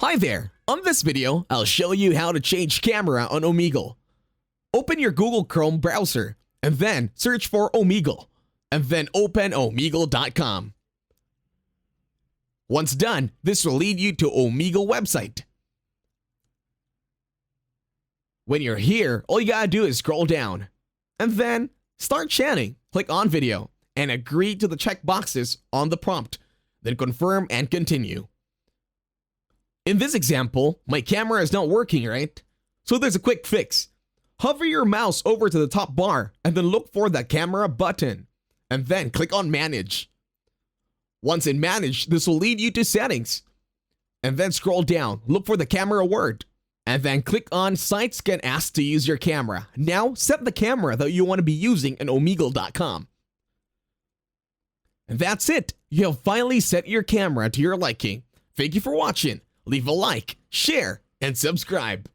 Hi there! On this video, I'll show you how to change camera on Omegle. Open your Google Chrome browser, and then search for Omegle, and then open Omegle.com. Once done, this will lead you to Omegle website. When you're here, all you gotta do is scroll down, and then start chatting. Click on video, and agree to the checkboxes on the prompt, then confirm and continue. In this example, my camera is not working, right? So there's a quick fix. Hover your mouse over to the top bar and then look for the camera button, and then click on manage. Once in manage, this will lead you to settings, and then scroll down, look for the camera word, and then click on sites can ask to use your camera. Now set the camera that you want to be using in Omegle.com. And that's it. You have finally set your camera to your liking. Thank you for watching. Leave a like, share, and subscribe.